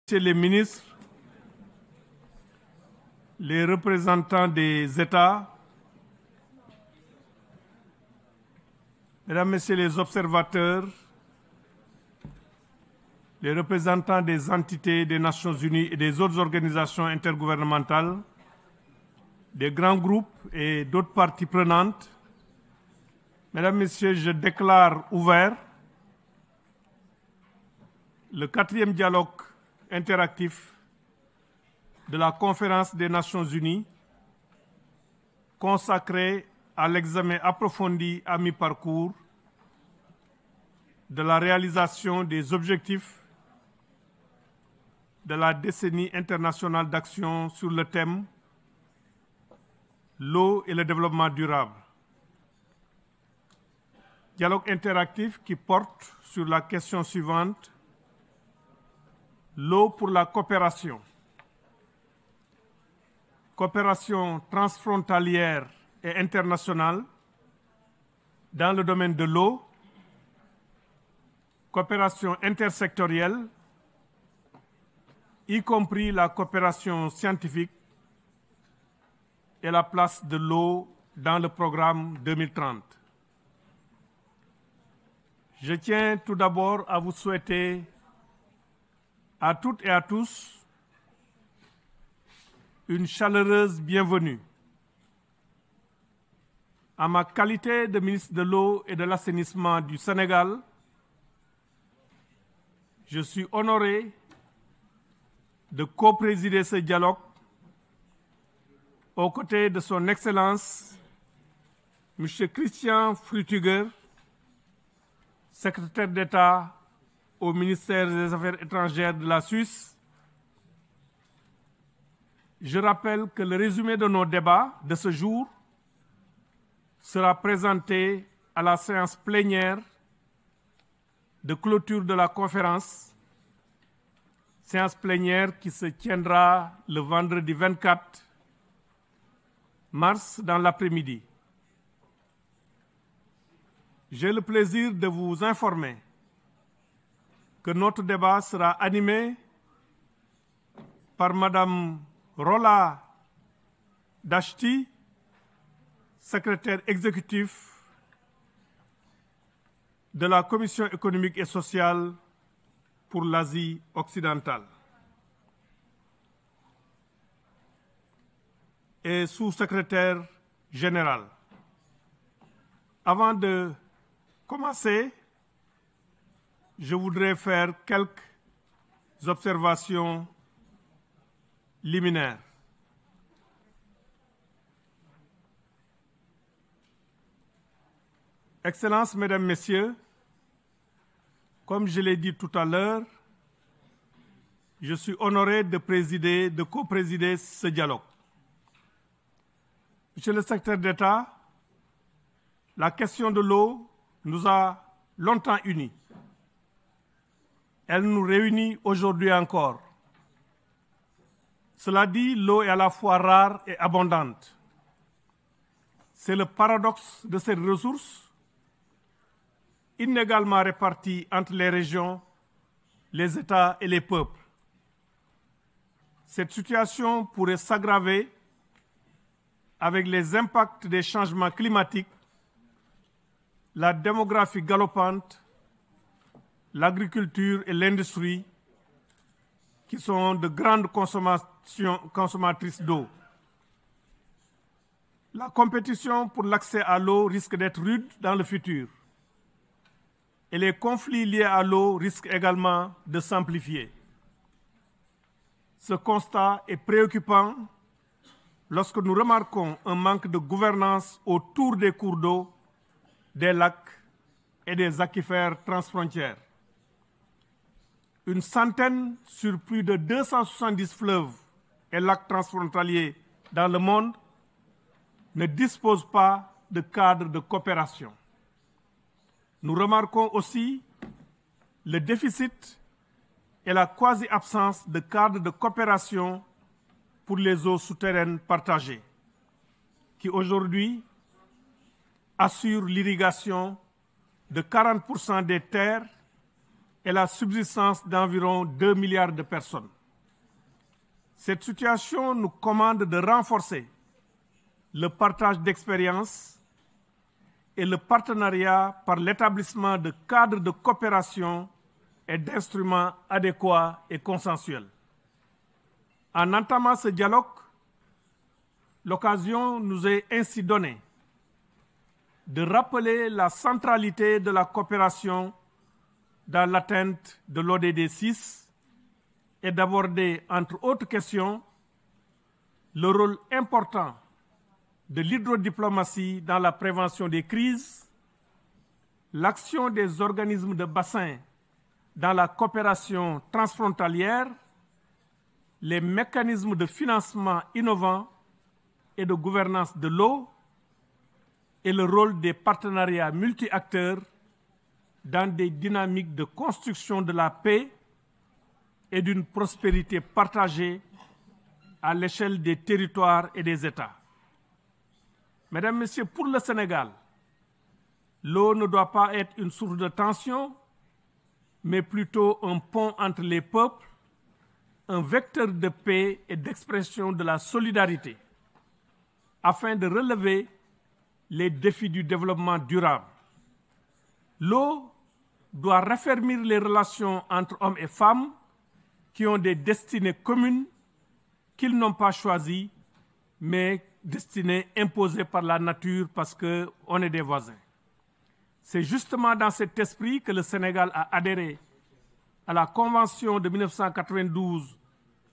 Messieurs les ministres, les représentants des États, Mesdames, Messieurs les observateurs, les représentants des entités des Nations Unies et des autres organisations intergouvernementales, des grands groupes et d'autres parties prenantes, Mesdames, Messieurs, je déclare ouvert le 4e dialogue interactif de la Conférence des Nations Unies consacré à l'examen approfondi à mi-parcours de la réalisation des objectifs de la décennie internationale d'action sur le thème l'eau et le développement durable. Dialogue interactif qui porte sur la question suivante: l'eau pour la coopération. Coopération transfrontalière et internationale dans le domaine de l'eau, coopération intersectorielle, y compris la coopération scientifique et la place de l'eau dans le programme 2030. Je tiens tout d'abord à vous souhaiter à toutes et à tous une chaleureuse bienvenue. En ma qualité de ministre de l'Eau et de l'Assainissement du Sénégal, je suis honoré de co-présider ce dialogue aux côtés de son Excellence, M. Christian Frutiger, secrétaire d'État au ministère des Affaires étrangères de la Suisse. Je rappelle que le résumé de nos débats de ce jour sera présenté à la séance plénière de clôture de la conférence, séance plénière qui se tiendra le vendredi 24 mars dans l'après-midi. J'ai le plaisir de vous informer que notre débat sera animé par Madame Rola Dashti, secrétaire exécutif de la Commission économique et sociale pour l'Asie occidentale et sous-secrétaire général. Avant de commencer, je voudrais faire quelques observations liminaires. Excellences, Mesdames, Messieurs, comme je l'ai dit tout à l'heure, je suis honoré de co-présider ce dialogue. Monsieur le secrétaire d'État, la question de l'eau nous a longtemps unis. Elle nous réunit aujourd'hui encore. Cela dit, l'eau est à la fois rare et abondante. C'est le paradoxe de cette ressource, inégalement répartie entre les régions, les États et les peuples. Cette situation pourrait s'aggraver avec les impacts des changements climatiques, la démographie galopante, l'agriculture et l'industrie, qui sont de grandes consommatrices d'eau. La compétition pour l'accès à l'eau risque d'être rude dans le futur. Et les conflits liés à l'eau risquent également de s'amplifier. Ce constat est préoccupant lorsque nous remarquons un manque de gouvernance autour des cours d'eau, des lacs et des aquifères transfrontières. Une centaine sur plus de 270 fleuves et lacs transfrontaliers dans le monde ne disposent pas de cadre de coopération. Nous remarquons aussi le déficit et la quasi-absence de cadre de coopération pour les eaux souterraines partagées, qui aujourd'hui assurent l'irrigation de 40% des terres et la subsistance d'environ 2 milliards de personnes. Cette situation nous commande de renforcer le partage d'expériences et le partenariat par l'établissement de cadres de coopération et d'instruments adéquats et consensuels. En entamant ce dialogue, l'occasion nous est ainsi donnée de rappeler la centralité de la coopération dans l'atteinte de l'ODD 6 et d'aborder, entre autres questions, le rôle important de l'hydrodiplomatie dans la prévention des crises, l'action des organismes de bassin dans la coopération transfrontalière, les mécanismes de financement innovants et de gouvernance de l'eau et le rôle des partenariats multi-acteurs dans des dynamiques de construction de la paix et d'une prospérité partagée à l'échelle des territoires et des États. Mesdames, Messieurs, pour le Sénégal, l'eau ne doit pas être une source de tension, mais plutôt un pont entre les peuples, un vecteur de paix et d'expression de la solidarité, afin de relever les défis du développement durable. L'eau doit raffermir les relations entre hommes et femmes qui ont des destinées communes qu'ils n'ont pas choisies, mais destinées imposées par la nature parce qu'on est des voisins. C'est justement dans cet esprit que le Sénégal a adhéré à la Convention de 1992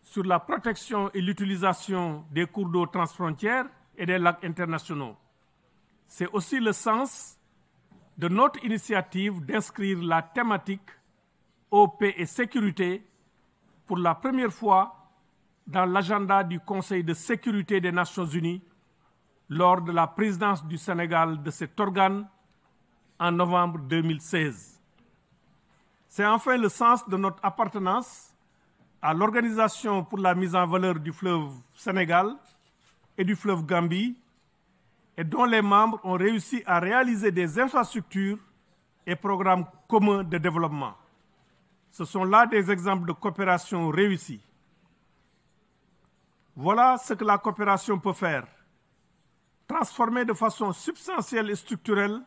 sur la protection et l'utilisation des cours d'eau transfrontières et des lacs internationaux. C'est aussi le sens de notre initiative d'inscrire la thématique eau, paix et sécurité pour la première fois dans l'agenda du Conseil de sécurité des Nations Unies lors de la présidence du Sénégal de cet organe en novembre 2016. C'est enfin le sens de notre appartenance à l'Organisation pour la mise en valeur du fleuve Sénégal et du fleuve Gambie, et dont les membres ont réussi à réaliser des infrastructures et programmes communs de développement. Ce sont là des exemples de coopération réussie. Voilà ce que la coopération peut faire. Transformer de façon substantielle et structurelle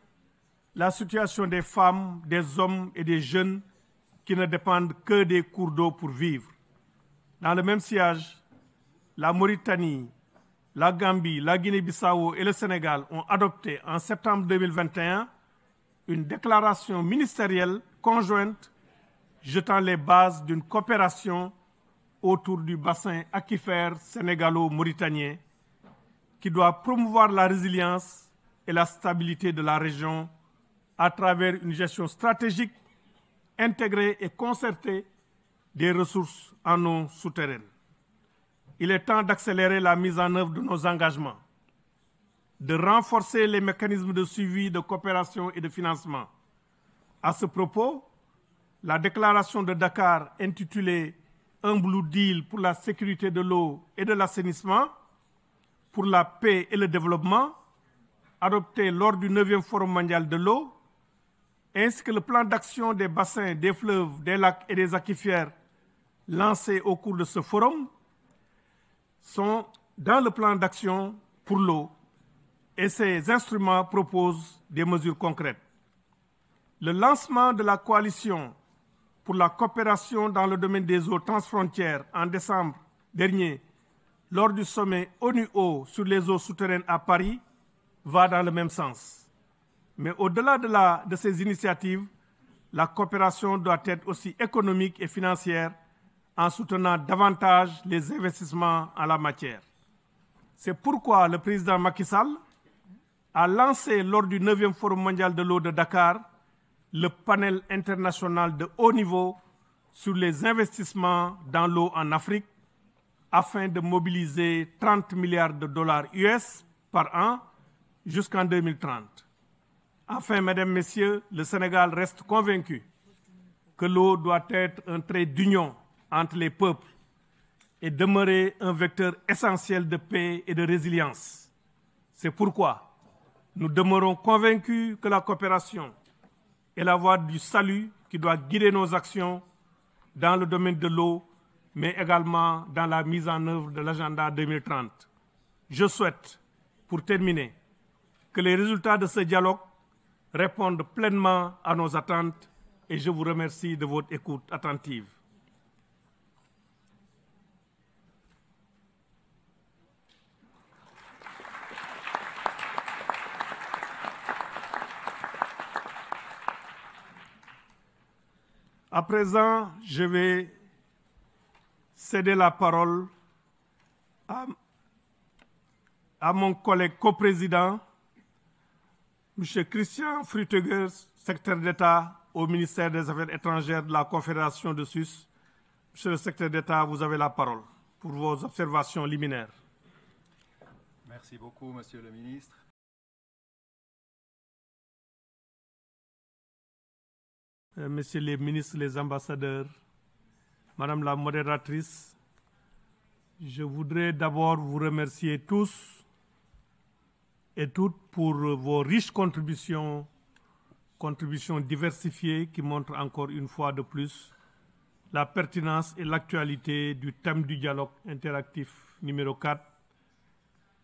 la situation des femmes, des hommes et des jeunes qui ne dépendent que des cours d'eau pour vivre. Dans le même sillage, la Mauritanie, la Gambie, la Guinée-Bissau et le Sénégal ont adopté en septembre 2021 une déclaration ministérielle conjointe jetant les bases d'une coopération autour du bassin aquifère sénégalo-mauritanien qui doit promouvoir la résilience et la stabilité de la région à travers une gestion stratégique, intégrée et concertée des ressources en eau souterraines. Il est temps d'accélérer la mise en œuvre de nos engagements, de renforcer les mécanismes de suivi, de coopération et de financement. À ce propos, la déclaration de Dakar intitulée « Un Blue Deal pour la sécurité de l'eau et de l'assainissement, pour la paix et le développement », adoptée lors du 9e Forum mondial de l'eau, ainsi que le plan d'action des bassins, des fleuves, des lacs et des aquifères lancé au cours de ce forum, sont dans le plan d'action pour l'eau et ces instruments proposent des mesures concrètes. Le lancement de la coalition pour la coopération dans le domaine des eaux transfrontières en décembre dernier, lors du sommet ONU-Eau sur les eaux souterraines à Paris, va dans le même sens. Mais au-delà de ces initiatives, la coopération doit être aussi économique et financière en soutenant davantage les investissements en la matière. C'est pourquoi le président Macky Sall a lancé lors du 9e Forum mondial de l'eau de Dakar le panel international de haut niveau sur les investissements dans l'eau en Afrique afin de mobiliser 30 milliards de dollars US par an jusqu'en 2030. Enfin, Mesdames, Messieurs, le Sénégal reste convaincu que l'eau doit être un trait d'union entre les peuples et demeurer un vecteur essentiel de paix et de résilience. C'est pourquoi nous demeurons convaincus que la coopération est la voie du salut qui doit guider nos actions dans le domaine de l'eau, mais également dans la mise en œuvre de l'agenda 2030. Je souhaite, pour terminer, que les résultats de ce dialogue répondent pleinement à nos attentes et je vous remercie de votre écoute attentive. À présent, je vais céder la parole à mon collègue coprésident, M. Christian Früttiger, secrétaire d'État au ministère des Affaires étrangères de la Confédération de Suisse. Monsieur le secrétaire d'État, vous avez la parole pour vos observations liminaires. Merci beaucoup, Monsieur le ministre. Messieurs les ministres, les ambassadeurs, Madame la modératrice, je voudrais d'abord vous remercier tous et toutes pour vos riches contributions diversifiées qui montrent encore une fois de plus la pertinence et l'actualité du thème du dialogue interactif numéro 4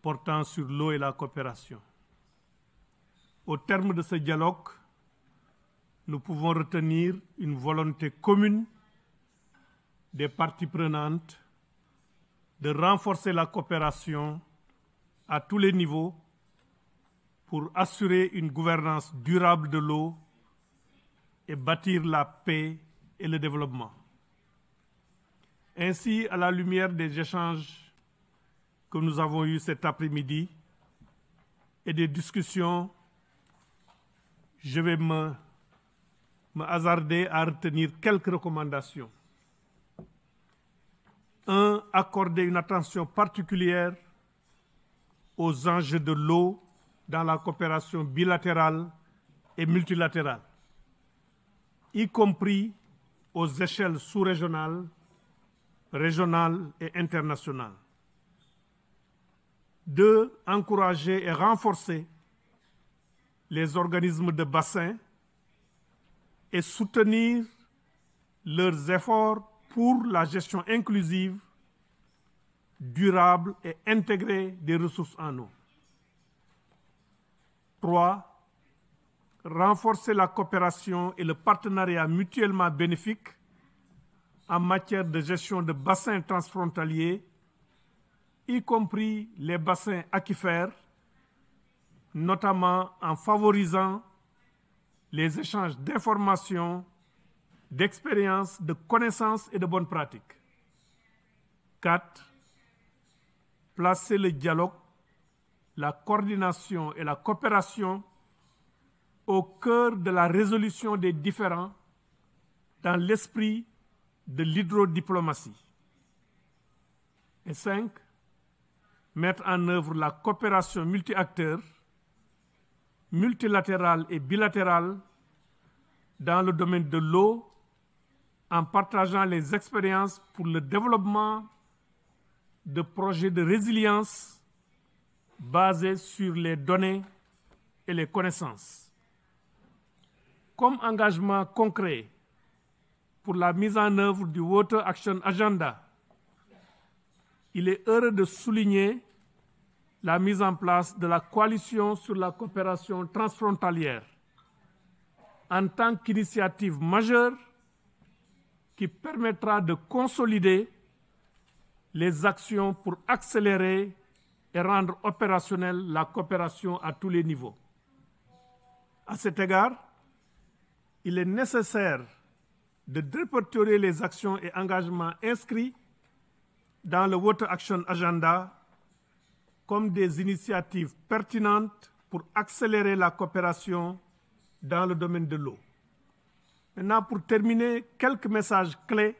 portant sur l'eau et la coopération. Au terme de ce dialogue, nous pouvons retenir une volonté commune des parties prenantes de renforcer la coopération à tous les niveaux pour assurer une gouvernance durable de l'eau et bâtir la paix et le développement. Ainsi, à la lumière des échanges que nous avons eus cet après-midi et des discussions, je vais me hasarder à retenir quelques recommandations. 1. Accorder une attention particulière aux enjeux de l'eau dans la coopération bilatérale et multilatérale, y compris aux échelles sous-régionales, régionales et internationales. 2. Encourager et renforcer les organismes de bassin et soutenir leurs efforts pour la gestion inclusive, durable et intégrée des ressources en eau. 3. Renforcer la coopération et le partenariat mutuellement bénéfique en matière de gestion de bassins transfrontaliers, y compris les bassins aquifères, notamment en favorisant les échanges d'informations, d'expériences, de connaissances et de bonnes pratiques. 4. Placer le dialogue, la coordination et la coopération au cœur de la résolution des différends dans l'esprit de l'hydrodiplomatie. Et 5. Mettre en œuvre la coopération multi-acteurs, multilatérale et bilatérale dans le domaine de l'eau en partageant les expériences pour le développement de projets de résilience basés sur les données et les connaissances. Comme engagement concret pour la mise en œuvre du Water Action Agenda, il est heureux de souligner la mise en place de la coalition sur la coopération transfrontalière en tant qu'initiative majeure qui permettra de consolider les actions pour accélérer et rendre opérationnelle la coopération à tous les niveaux. À cet égard, il est nécessaire de répertorier les actions et engagements inscrits dans le Water Action Agenda comme des initiatives pertinentes pour accélérer la coopération dans le domaine de l'eau. Maintenant, pour terminer, quelques messages clés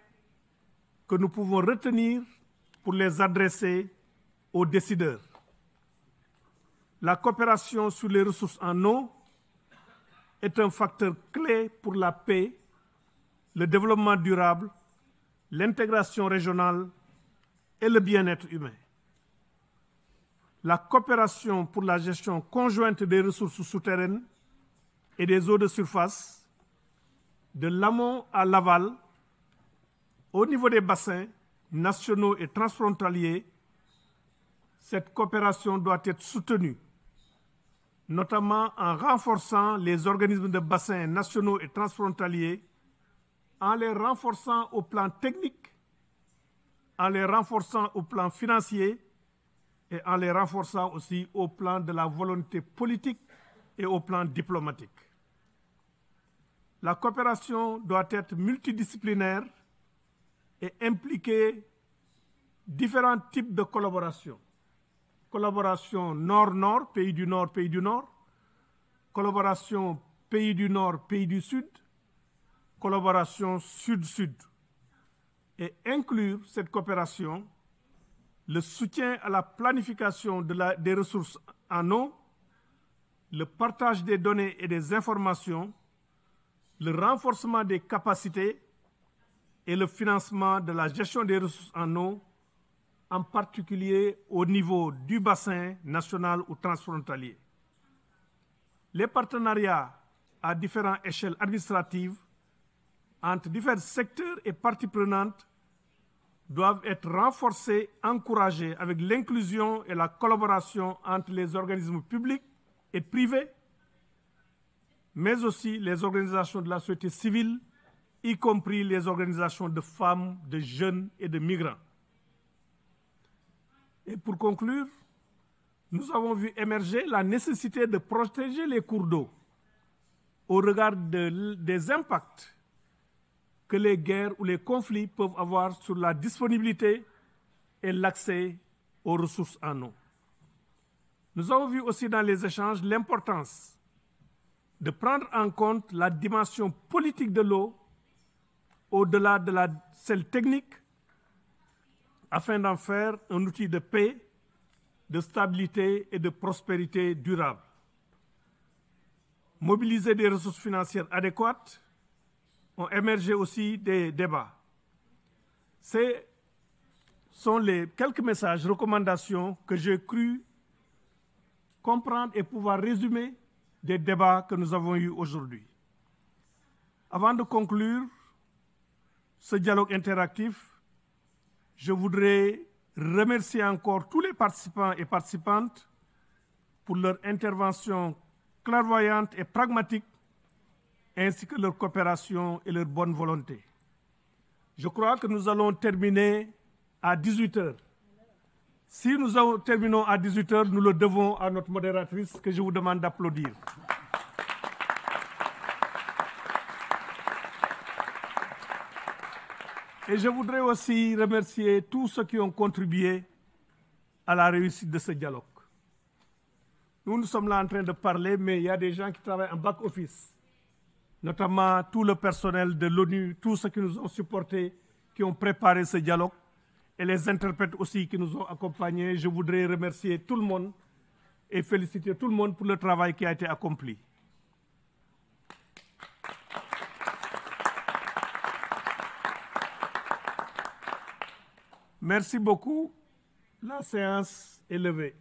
que nous pouvons retenir pour les adresser aux décideurs. La coopération sur les ressources en eau est un facteur clé pour la paix, le développement durable, l'intégration régionale et le bien-être humain. La coopération pour la gestion conjointe des ressources souterraines et des eaux de surface de l'amont à l'aval, au niveau des bassins nationaux et transfrontaliers, cette coopération doit être soutenue, notamment en renforçant les organismes de bassins nationaux et transfrontaliers, en les renforçant au plan technique, en les renforçant au plan financier et en les renforçant aussi au plan de la volonté politique et au plan diplomatique. La coopération doit être multidisciplinaire et impliquer différents types de collaboration. Collaboration Nord-Nord, pays du Nord, collaboration pays du Nord, pays du Sud, collaboration Sud-Sud. Et inclure cette coopération le soutien à la planification des ressources en eau, le partage des données et des informations, le renforcement des capacités et le financement de la gestion des ressources en eau, en particulier au niveau du bassin national ou transfrontalier. Les partenariats à différentes échelles administratives entre divers secteurs et parties prenantes doivent être renforcés, encouragés avec l'inclusion et la collaboration entre les organismes publics et privés, mais aussi les organisations de la société civile, y compris les organisations de femmes, de jeunes et de migrants. Et pour conclure, nous avons vu émerger la nécessité de protéger les cours d'eau au regard des impacts que les guerres ou les conflits peuvent avoir sur la disponibilité et l'accès aux ressources en eau. Nous avons vu aussi dans les échanges l'importance de prendre en compte la dimension politique de l'eau au-delà de celle technique afin d'en faire un outil de paix, de stabilité et de prospérité durable. Mobiliser des ressources financières adéquates, ont émergé aussi des débats. Ce sont les quelques messages, recommandations que j'ai cru comprendre et pouvoir résumer des débats que nous avons eus aujourd'hui. Avant de conclure ce dialogue interactif, je voudrais remercier encore tous les participants et participantes pour leur intervention clairvoyante et pragmatique, ainsi que leur coopération et leur bonne volonté. Je crois que nous allons terminer à 18h. Si nous terminons à 18h, nous le devons à notre modératrice que je vous demande d'applaudir. Et je voudrais aussi remercier tous ceux qui ont contribué à la réussite de ce dialogue. Nous sommes là en train de parler, mais il y a des gens qui travaillent en back-office, notamment tout le personnel de l'ONU, tous ceux qui nous ont supportés, qui ont préparé ce dialogue, et les interprètes aussi qui nous ont accompagnés. Je voudrais remercier tout le monde et féliciter tout le monde pour le travail qui a été accompli. Merci beaucoup. La séance est levée.